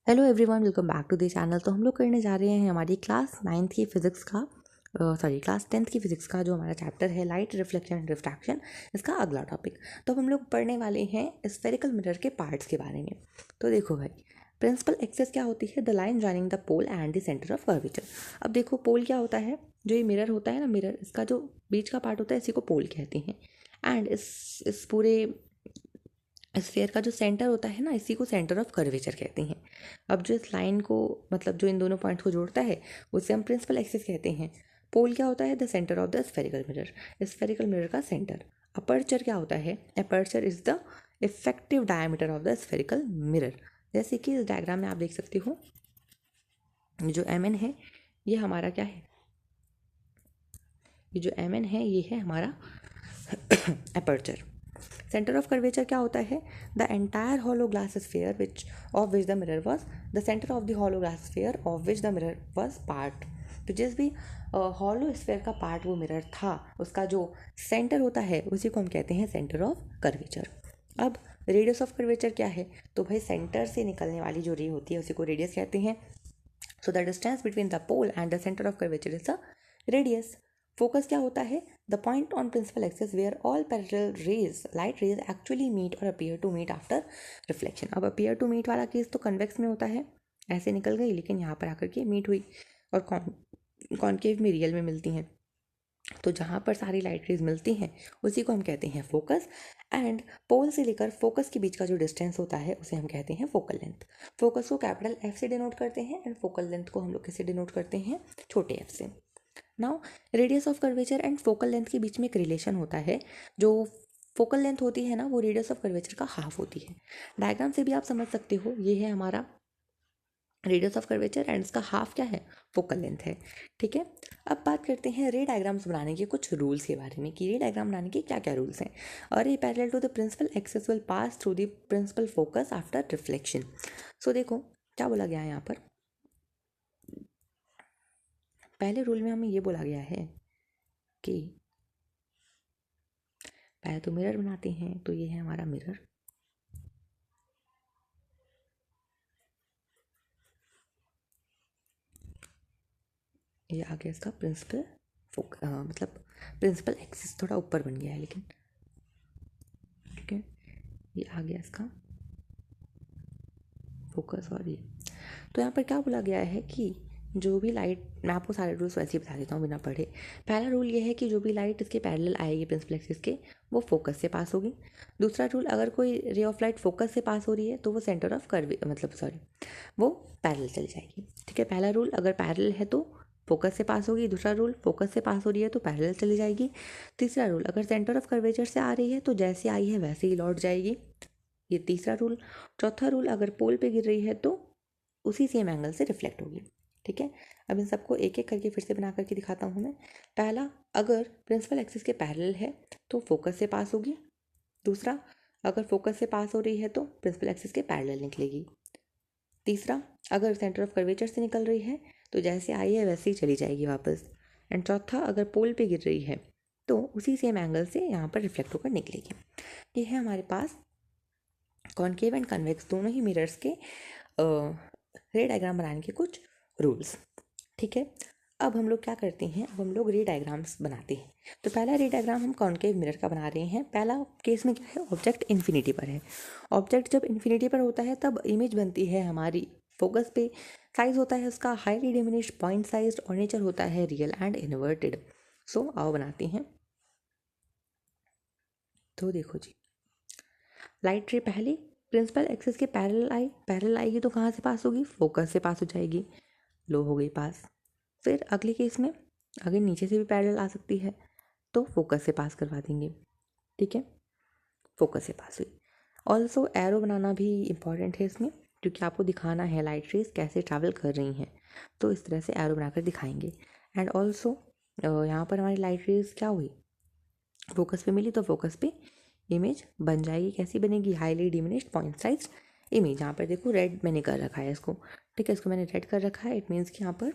Hello everyone, welcome back to the channel. तो हम लोग करने जा रहे हैं हमारी क्लास 9th की फिजिक्स का क्लास 10th की फिजिक्स का जो हमारा चैप्टर है लाइट रिफ्लेक्शन एंड रिफ्रैक्शन, इसका अगला टॉपिक। तो अब हम लोग पढ़ने वाले हैं स्फेरिकल मिरर के पार्ट्स के बारे में। तो देखो भाई, प्रिंसिपल एक्सिस क्या होती है? The line joining the pole and the centre of curvature. अब देखो, पोल क्या होता है? जो ये मिरर होता है ना, मिरर, इसका जो बीच का पार्ट होता है इसी को पोल कहते हैं। एंड इस पूरे स्फेयर का जो सेंटर होता है ना, इसी को सेंटर ऑफ कर्वेचर कहते हैं। अब जो इस लाइन को, मतलब जो इन दोनों पॉइंट्स को जोड़ता है, उसे हम प्रिंसिपल एक्सिस कहते हैं। पोल क्या होता है? The centre of the spherical mirror, spherical mirror का सेंटर। अपर्चर क्या होता है? Aperture is the effective diameter of the spherical mirror. जैसे कि इस डायग्राम में आप देख सकते हो, जो एम एन है ये हमारा क्या है? ये जो एम एन है ये है हमारा अपर्चर। सेंटर ऑफ कर्वेचर क्या होता है? The entire hollow glass sphere which of which the mirror was the centre of the hollow glass sphere of which the mirror was part. तो जिस भी हॉलो स्फेयर का पार्ट वो mirror था, उसका जो सेंटर होता है उसी को हम कहते हैं सेंटर ऑफ कर्वेचर। अब रेडियस ऑफ कर्वेचर क्या है? तो भाई सेंटर से निकलने वाली जो रे होती है उसी को रेडियस कहते हैं। So the distance between the pole and the centre of curvature is the radius. Focus क्या होता है? The point on principal axis where all parallel rays, light rays actually meet और appear to meet after reflection. अब appear to meet वाला case तो convex में होता है, ऐसे निकल गई, लेकिन यहाँ पर आकर के मीट हुई, और कॉनकेव में रियल में मिलती हैं। तो जहाँ पर सारी लाइट रेज मिलती हैं उसी को हम कहते हैं फोकस। एंड पोल से लेकर फोकस के बीच का जो डिस्टेंस होता है उसे हम कहते हैं फोकल लेंथ। फोकस को कैपिटल एफ से डिनोट करते हैं एंड फोकल लेंथ को हम लोग किससे डिनोट करते हैं? छोटे एफ से। Now radius of curvature and focal length के बीच में एक रिलेशन होता है। जो फोकल लेंथ होती है ना, वो रेडियस ऑफ कर्वेचर का हाफ होती है। डायग्राम से भी आप समझ सकते हो, ये है हमारा रेडियस ऑफ कर्वेचर एंड इसका हाफ क्या है? फोकल लेंथ है। ठीक है, अब बात करते हैं रे डायग्राम्स बनाने के कुछ रूल्स के बारे में कि रे डायग्राम बनाने के क्या क्या रूल्स हैं। और ये parallel to the principal axis will pass through the principal focus after reflection. So देखो क्या बोला गया है यहाँ पर। पहले रूल में हमें ये बोला गया है कि पहले तो मिरर बनाते हैं। तो ये है हमारा मिरर, ये आ गया इसका प्रिंसिपल मतलब प्रिंसिपल एक्सिस थोड़ा ऊपर बन गया है लेकिन, ठीक है, ये आ गया इसका फोकस। और ये तो यहाँ पर क्या बोला गया है कि जो भी लाइट, मैं आपको सारे रूल्स वैसे ही बता देता हूँ बिना पढ़े। पहला रूल ये है कि जो भी लाइट इसके पैरेलल आएगी प्रिंसिपल एक्सिस के, वो फोकस से पास होगी। दूसरा रूल, अगर कोई रे ऑफ लाइट फोकस से पास हो रही है तो वो सेंटर ऑफ कर्व, मतलब सॉरी, वो पैरेलल चली जाएगी। ठीक है, पहला रूल, अगर पैरेलल है तो फोकस से पास होगी। दूसरा रूल, फोकस से पास हो रही है तो पैरेलल चली जाएगी। तीसरा रूल, अगर सेंटर ऑफ कर्वेचर से आ रही है तो जैसे आई है वैसे ही लौट जाएगी, ये तीसरा रूल। चौथा रूल, अगर पोल पे गिर रही है तो उसी सेम एंगल से रिफ्लेक्ट होगी। ठीक है, अब इन सबको एक एक करके फिर से बना करके दिखाता हूँ मैं। पहला, अगर प्रिंसिपल एक्सिस के पैरेलल है तो फोकस से पास होगी। दूसरा, अगर फोकस से पास हो रही है तो प्रिंसिपल एक्सिस के पैरेलल निकलेगी। तीसरा, अगर सेंटर ऑफ कर्वेचर से निकल रही है तो जैसे आई है वैसे ही चली जाएगी वापस। एंड चौथा, अगर पोल पे गिर रही है तो उसी सेम एंगल से यहाँ पर रिफ्लेक्ट होकर निकलेगी। ये है हमारे पास कॉनकेव एंड कन्वेक्स दोनों ही मिरर्स के रे डायग्राम बनाने के कुछ रूल्स। ठीक है, अब हम लोग क्या करते हैं, अब हम लोग रे डायग्राम्स बनाते हैं। तो पहला रे डायग्राम हम कॉनकेव मिरर का बना रहे हैं। पहला केस में क्या है, ऑब्जेक्ट इन्फिनिटी पर है। ऑब्जेक्ट जब इन्फिनिटी पर होता है तब इमेज बनती है हमारी फोकस पे। साइज होता है उसका हाईली डिमिनिश्ड, पॉइंट साइज, और नेचर होता है रियल एंड इन्वर्टेड। सो आओ बनाते हैं। तो देखो जी, लाइट रे पहले प्रिंसिपल एक्सिस के पैरेलल आई, पैरेलल आएगी तो कहाँ से पास होगी? फोकस से पास हो जाएगी, लो हो गई पास। फिर अगले केस में अगर नीचे से भी पैरेलल आ सकती है तो फोकस से पास करवा देंगे। ठीक है, फोकस से पास हुई। ऑल्सो एरो बनाना भी इम्पॉर्टेंट है इसमें, क्योंकि आपको दिखाना है लाइट रेज कैसे ट्रैवल कर रही हैं, तो इस तरह से एरो बनाकर दिखाएंगे। एंड ऑल्सो यहाँ पर हमारी लाइट रेज क्या हुई, फोकस पे मिली तो फोकस पे इमेज बन जाएगी। कैसी बनेगी? Highly diminished point size image. यहाँ पर देखो रेड मैंने कर रखा है इसको, ठीक है, इसको मैंने रेड कर रखा है। इट मीन्स कि यहाँ पर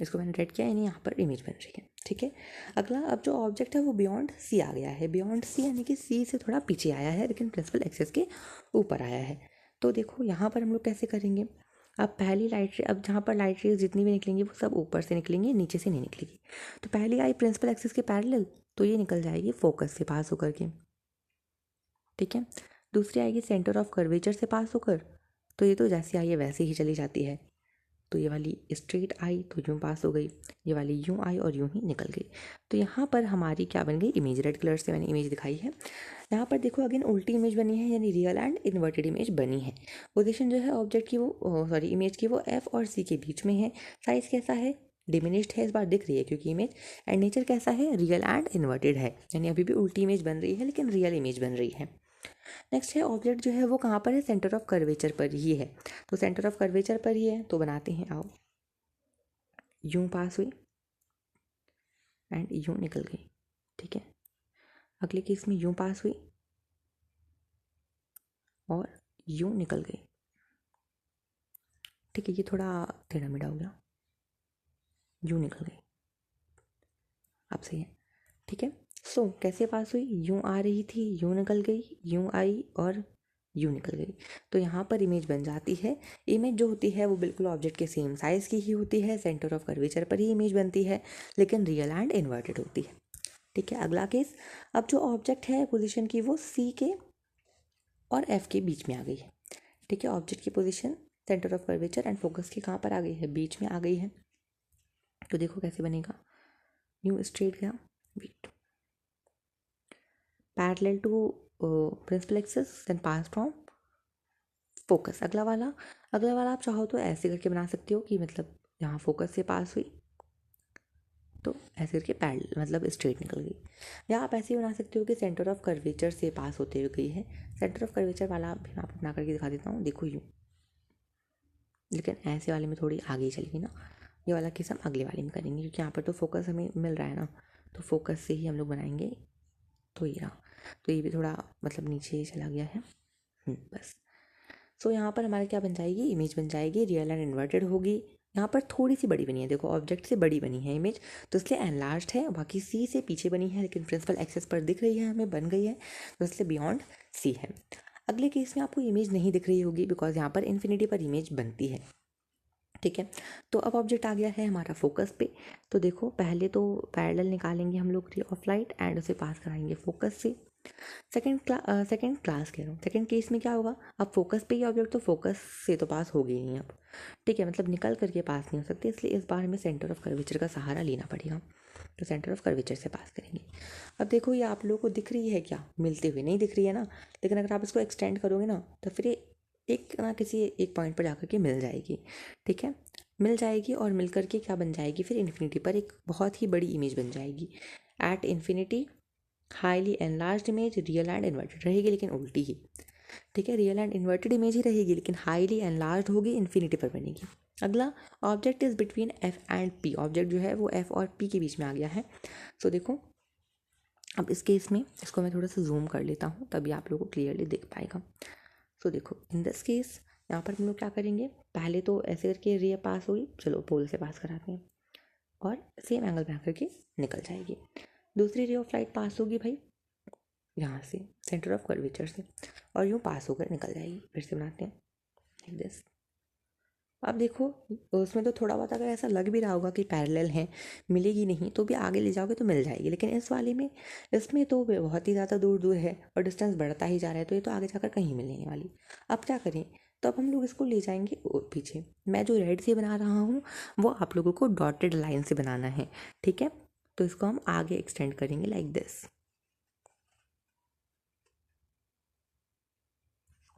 इसको मैंने रेड किया, यानी यहाँ पर इमेज बन रही है। ठीक है, अगला अब जो ऑब्जेक्ट है वो बियॉन्ड सी आ गया है। बियॉन्ड सी यानी कि सी से थोड़ा पीछे आया है लेकिन प्रिंसिपल एक्सिस के ऊपर आया है। तो देखो यहाँ पर हम लोग कैसे करेंगे, अब पहली लाइट रे, अब जहाँ पर लाइट रेज जितनी भी निकलेंगी वो सब ऊपर से निकलेंगी, नीचे से नहीं निकलेगी। तो पहली आई प्रिंसिपल एक्सिस के पैरेलल, तो ये निकल जाएगी फोकस से पास होकर के। ठीक है, दूसरी आएगी सेंटर ऑफ कर्वेचर से पास होकर, तो ये तो जैसे आई है वैसे ही चली जाती है। तो ये वाली स्ट्रेट आई तो यूँ पास हो गई, ये वाली यूँ आई और यूँ ही निकल गई। तो यहाँ पर हमारी क्या बन गई इमेज, रेड कलर से मैंने इमेज दिखाई है। यहाँ पर देखो अगेन उल्टी इमेज बनी है, यानी रियल एंड इन्वर्टेड इमेज बनी है। पोजीशन जो है ऑब्जेक्ट की वो सॉरी इमेज की वो एफ और सी के बीच में है। साइज कैसा है, डिमिनिश्ड है, इस बार दिख रही है क्योंकि इमेज। एंड नेचर कैसा है, रियल एंड इन्वर्टेड है, यानी अभी भी उल्टी इमेज बन रही है लेकिन रियल इमेज बन रही है। नेक्स्ट है ऑब्जेक्ट जो है वो कहाँ पर है, सेंटर ऑफ कर्वेचर पर ही है। तो सेंटर ऑफ कर्वेचर पर ही है तो बनाते हैं, आओ। यूं पास हुई एंड यूं निकल गई। ठीक है, अगले केस में यूं पास हुई और यूं निकल गई। ठीक है, ये थोड़ा टेढ़ा मेढ़ा हो गया, यूं निकल गई, अब सही है। ठीक है, सो कैसे पास हुई, यूं आ रही थी, यूं निकल गई, यूं आई और यूं निकल गई। तो यहाँ पर इमेज बन जाती है। इमेज जो होती है वो बिल्कुल ऑब्जेक्ट के सेम साइज़ की ही होती है, सेंटर ऑफ कर्वेचर पर ही इमेज बनती है, लेकिन रियल एंड इन्वर्टेड होती है। ठीक है, अगला केस, अब जो ऑब्जेक्ट है पोजीशन की वो सी के और एफ के बीच में आ गई है। ठीक है, ऑब्जेक्ट की position centre of curvature and focus की कहाँ पर आ गई है, बीच में आ गई है। तो देखो कैसे बनेगा, न्यू स्ट्रेट गया, wait, parallel to principal axis then pass from focus. अगला वाला आप चाहो तो ऐसे करके बना सकते हो कि मतलब यहाँ फोकस से पास हुई तो ऐसे करके पैरेलल मतलब स्ट्रेट निकल गई, या आप ऐसे ही बना सकते हो कि सेंटर ऑफ कर्वेचर से पास होते हुए गई है। सेंटर ऑफ कर्वेचर वाला भी मैं आपको बना करके दिखा देता हूँ, देखो यूँ, लेकिन ऐसे वाले में थोड़ी आगे ही चलेगी ना। ये वाला केस हम अगले वाले में करेंगे क्योंकि यहाँ पर तो फोकस हमें मिल रहा है ना, तो फोकस से ही हम लोग बनाएंगे। तो ये रहा, तो ये भी थोड़ा मतलब नीचे चला गया है, बस। सो यहाँ पर हमारे क्या बन जाएगी, इमेज बन जाएगी, रियल एंड इन्वर्टेड होगी। यहाँ पर थोड़ी सी बड़ी बनी है, देखो ऑब्जेक्ट से बड़ी बनी है इमेज, तो इसलिए एनलार्ज्ड है, बाकी सी से पीछे बनी है लेकिन प्रिंसिपल एक्सेस पर दिख रही है हमें, बन गई है, तो इसलिए बियॉन्ड सी है। अगले केस में आपको इमेज नहीं दिख रही होगी बिकॉज यहाँ पर इन्फिनिटी पर इमेज बनती है। ठीक है, तो अब ऑब्जेक्ट आ गया है हमारा फोकस पे। तो देखो पहले तो पैरेलल निकालेंगे हम लोग रे ऑफ लाइट एंड उसे पास कराएंगे फोकस से। सेकंड क्लास कह रहा हूँ, सेकंड केस में क्या होगा, अब फोकस पे ही ऑब्जेक्ट, तो फोकस से तो पास होगी ही नहीं अब। ठीक है, मतलब निकल करके पास नहीं हो सकती, इसलिए इस बार हमें सेंटर ऑफ कर्वेचर का सहारा लेना पड़ेगा। तो सेंटर ऑफ कर्वेचर से पास करेंगे। अब देखो ये आप लोगों को दिख रही है क्या, मिलते हुए नहीं दिख रही है ना, लेकिन अगर आप इसको एक्सटेंड करोगे ना तो फिर एक ना किसी एक पॉइंट पर जाकर के मिल जाएगी। ठीक है, मिल जाएगी और मिल करके क्या बन जाएगी, फिर इन्फिनिटी पर एक बहुत ही बड़ी इमेज बन जाएगी। At infinity highly enlarged image, real and inverted रहेगी लेकिन उल्टी ही। ठीक है, रियल एंड इन्वर्टेड इमेज ही रहेगी लेकिन हाईली एनलार्ज्ड होगी, इन्फिनिटी पर बनेगी। अगला object is between F and P, object जो है वो एफ और पी के बीच में आ गया है। सो देखो अब इस केस में इसको मैं थोड़ा सा जूम कर लेता हूँ तभी आप लोगों को क्लियरली दिख पाएगा। सो देखो इन दिस केस यहाँ पर हम लोग क्या करेंगे, पहले तो ऐसे करके रे पास होगी, चलो पोल से पास कराते हैं और सेम एंगल बना करके निकल जाएगी। दूसरी रे ऑफ लाइट पास होगी भाई यहाँ से सेंटर ऑफ कर्वेचर से और यूँ पास होकर निकल जाएगी। फिर से बनाते हैं लाइक दिस। अब देखो उसमें तो थोड़ा बहुत अगर ऐसा लग भी रहा होगा कि पैरेलल है, मिलेगी नहीं, तो भी आगे ले जाओगे तो मिल जाएगी, लेकिन इस वाले में इसमें तो बहुत ही ज़्यादा दूर दूर है और डिस्टेंस बढ़ता ही जा रहा है, तो ये तो आगे जाकर कहीं मिलने वाली। अब क्या करें, तो अब हम लोग इसको ले जाएंगे पीछे। मैं जो रेड से बना रहा हूँ वो आप लोगों को डॉटेड लाइन से बनाना है। ठीक है, तो इसको हम आगे एक्सटेंड करेंगे लाइक दिस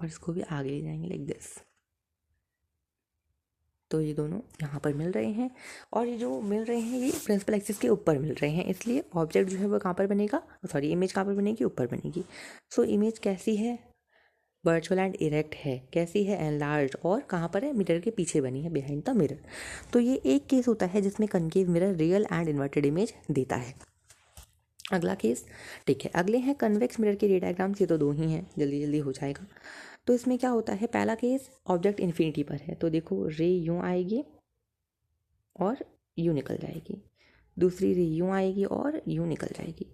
और इसको भी आगे ले जाएंगे लाइक दिस। तो ये दोनों यहाँ पर मिल रहे हैं और ये जो मिल रहे हैं ये प्रिंसिपल एक्सिस के ऊपर मिल रहे हैं, इसलिए ऑब्जेक्ट जो है वो कहाँ पर बनेगा, सॉरी इमेज कहाँ पर बनेगी, ऊपर बनेगी। सो इमेज कैसी है, वर्चुअल एंड इरेक्ट है, कैसी है, एनलार्ज, और कहाँ पर है, मिरर के पीछे बनी है, बिहाइंड द मिरर। तो ये एक केस होता है जिसमें concave mirror real and inverted image देता है। अगला केस, ठीक है, अगले हैं कन्वेक्स मिरर के रे डायग्राम्स, ये तो दो ही हैं, जल्दी जल्दी हो जाएगा। तो इसमें क्या होता है, पहला केस ऑब्जेक्ट इन्फिनिटी पर है, तो देखो रे यूँ आएगी और यूँ निकल जाएगी, दूसरी रे यूँ आएगी और यूँ निकल जाएगी।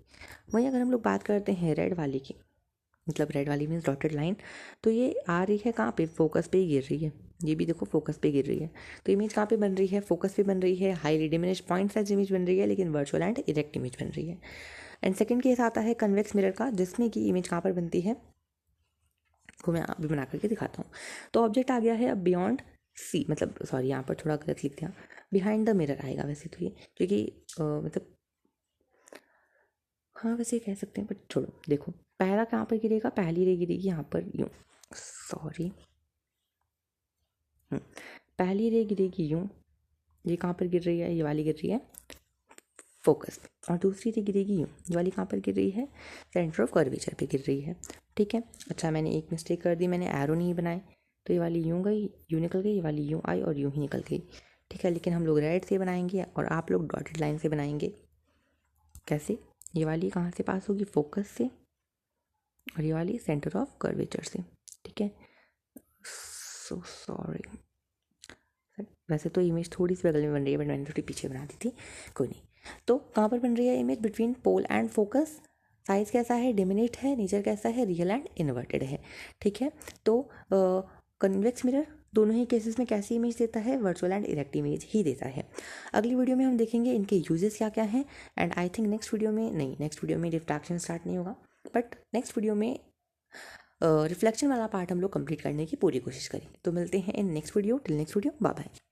वहीं अगर हम लोग बात करते हैं रेड वाली की, मतलब रेड वाली मीन्स डॉटेड लाइन, तो ये आ रही है कहाँ पे, फोकस पे ही गिर रही है। ये भी देखो फोकस पे गिर रही है, तो इमेज कहाँ पे बन रही है, फोकस पे बन रही है, highly diminished point size image बन रही है, लेकिन वर्चुअल एंड इरेक्ट इमेज बन रही है। एंड सेकंड केस आता है कन्वेक्स मिरर का, जिसमें कि इमेज कहाँ पर बनती है वो मैं अभी बना करके दिखाता हूँ। तो ऑब्जेक्ट आ गया है अब बियॉन्ड सी, मतलब सॉरी यहाँ पर थोड़ा गलत लिख दिया, बिहाइंड द मिरर आएगा वैसे तो ये, क्योंकि मतलब हाँ वैसे कह सकते हैं, बट छोड़ो। देखो पहला कहाँ पर गिरेगा, पहली रे गिरेगी यहाँ पर यूँ, सॉरी, पहली रे गिरेगी यूँ, ये कहाँ पर गिर रही है, ये वाली गिर रही है फोकस पे, और दूसरी रे गिरेगी यूँ, ये वाली कहाँ पर गिर रही है, सेंटर ऑफ कर्वेचर पे गिर रही है। ठीक है, अच्छा मैंने एक मिस्टेक कर दी, मैंने एरो नहीं बनाए, तो ये वाली यूँ गई, यूँ निकल गई, ये वाली यूँ आई और यूँ ही निकल गई। ठीक है, लेकिन हम लोग रेड से बनाएंगे और आप लोग डॉटेड लाइन से बनाएंगे। कैसे, ये वाली कहाँ से पास होगी, फोकस से, और ये वाली सेंटर ऑफ कर्वेचर से। ठीक है, सो सॉरी, वैसे तो इमेज थोड़ी सी बगल में बन रही है, बट मैंने थोड़ी पीछे बना दी थी, कोई नहीं। तो कहाँ पर बन रही है image, between pole and focus. Size कैसा है, डिमिनेट है, नेचर कैसा है, रियल एंड इन्वर्टेड है। ठीक है, तो कन्वेक्स मिरर दोनों ही केसेस में कैसी इमेज देता है, वर्चुअल एंड इरेक्ट इमेज ही देता है। अगली वीडियो में हम देखेंगे इनके यूजेस क्या क्या हैं, and I think next video में रिफ्रैक्शन स्टार्ट नहीं होगा, बट नेक्स्ट वीडियो में रिफ्लेक्शन वाला पार्ट हम लोग कंप्लीट करने की पूरी कोशिश करेंगे। तो मिलते हैं in next video, till next video, bye bye.